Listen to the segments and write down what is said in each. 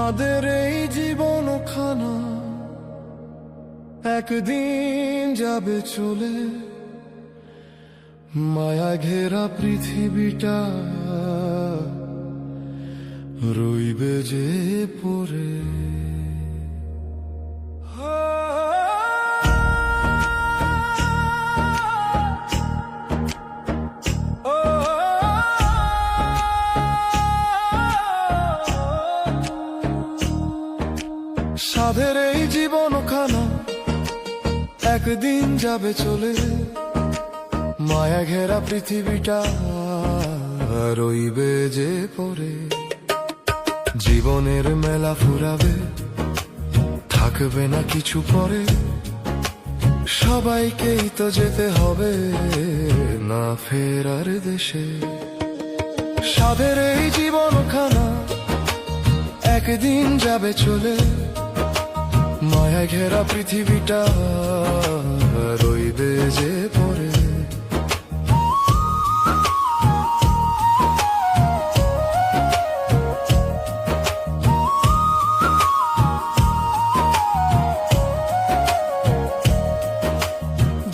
আমাদের এই জীবনখানা একদিন যাবে চলে, মায়া ঘেরা পৃথিবীটা রইবে যে পড়ে। সাধের এই জীবনখানা একদিন যাবে চলে, মায়া ঘেরা পৃথিবীটা রইবে যে পড়ে। জীবনের মেলা ফুরাবে, থাকবে না কিছু পরে, সবাইকেই তো যেতে হবে না ফেরার দেশে। সাধের এই জীবনখানা একদিন যাবে চলে, মায়া ঘেরা পৃথিবীটা রইবে যে পড়ে।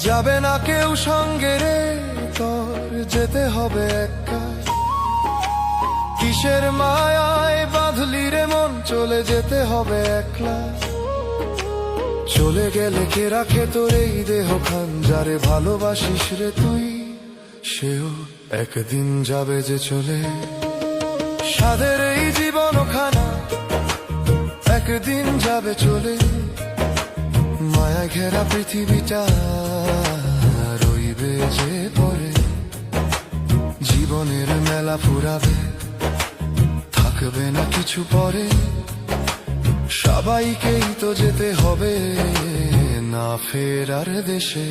যাবে না কেউ সঙ্গে রে, তোর যেতে হবে একা। কিসের মায়ায় বাঁধলি রে মন, চলে যেতে হবে একলা। চলে গেলে কে রাখে তোর এই দেহ খান, যারে ভালোবাসিস রে তুই সেও একদিন যাবে যে চলে। সাধের এই জীবনখানা একদিন যাবে চলে, মায়া ঘেরা পৃথিবীটা রইবে যে পড়ে। জীবনের মেলা ফুরাবে, থাকবে না কিছু পরে, সবাইকেই তো যেতে হবে না ফেরার দেশে।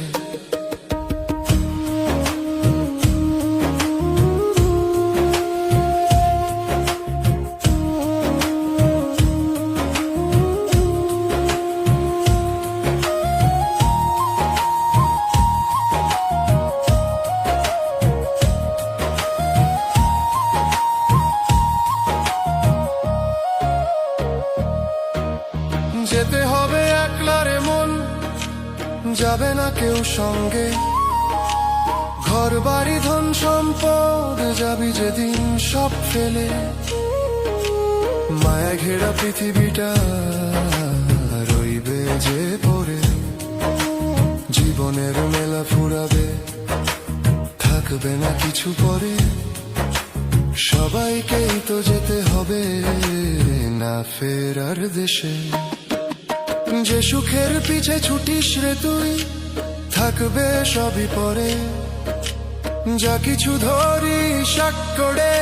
যেতে হবে একলা রে মন, যাবে না কেউ সঙ্গে। ঘর বাড়ি ধন সম্পদ যাবি যেদিন সব ফেলে, মায়া ঘেরা পৃথিবীটা রইবে যে পড়ে। জীবনের মেলা ফুরাবে, থাকবে না কিছু পরে, সবাইকেই তো যেতে হবে না ফেরার দেশে। যে সুখের পিছে ছুটিস রে তুই, থাকবে সবই পরে। যা কিছু ধরিস করে,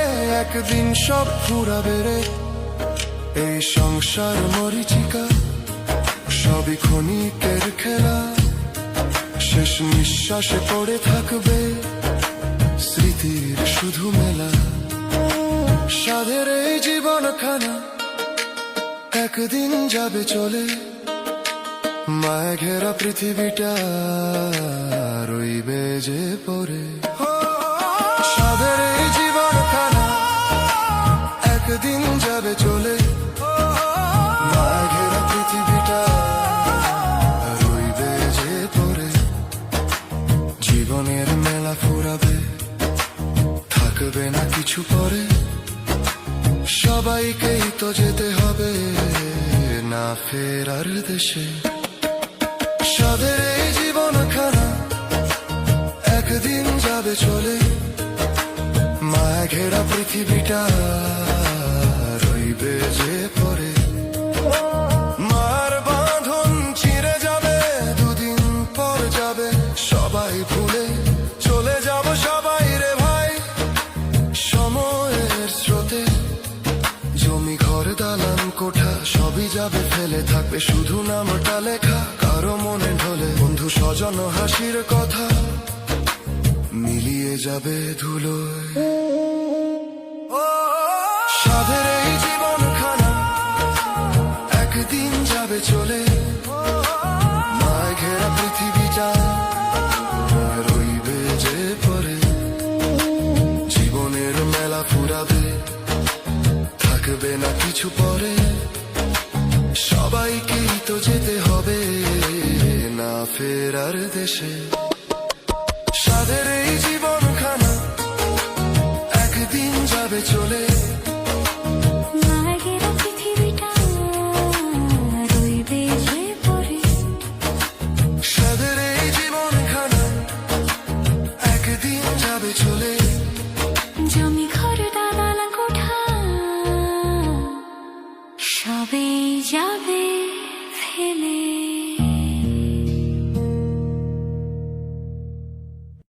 একদিন সব ফুরাবে রে। এই সংসার মরিচিকা সবই ক্ষণিকের খেলা, শেষ নিঃশ্বাসে পড়ে থাকবে স্মৃতির শুধু মেলা। সাধের এই জীবনখানা একদিন যাবে চলে, মায়া ঘেরা পৃথিবীটা রইবে যে পড়ে। সাধের এই জীবনখানা একদিন যাবে চলে, মায়া ঘেরা পৃথিবীটা রইবে যে পড়ে। জীবনের মেলা ফুরাবে, থাকবে না কিছু পরে, সবাইকেই তো যেতে হবে না ফেরার দেশে। সাধের এই জীবনখানা একদিন যাবে চলে, মায়া ঘেরা পৃথিবীটা রইবে যে পড়ে। মার বাঁধন ছিঁড়ে যাবে, দুদিন পর যাবে সবাই ভুলে। চলে যাব সবাই রে ভাই সময়ের স্রোতে। জমি ঘর দালান কোঠা সবই যাবে ফেলে, থাকবে শুধু নামটা লেখা কারো মনে ঢলে। বন্ধু স্বজন হাসির কথা মিলিয়ে যাবে ধুলোয়। সাধের এই জীবনখানা একদিন যাবে চলে, মায়া ঘেরা পৃথিবীটা রইবে যে পড়ে। জীবনের মেলা ফুরাবে, থাকবে না কিছু পরে, সবাইকেই তো যেতে হবে না ফেরার দেশে। সাদের এই জীবনখানা একদিন যাবে চলে।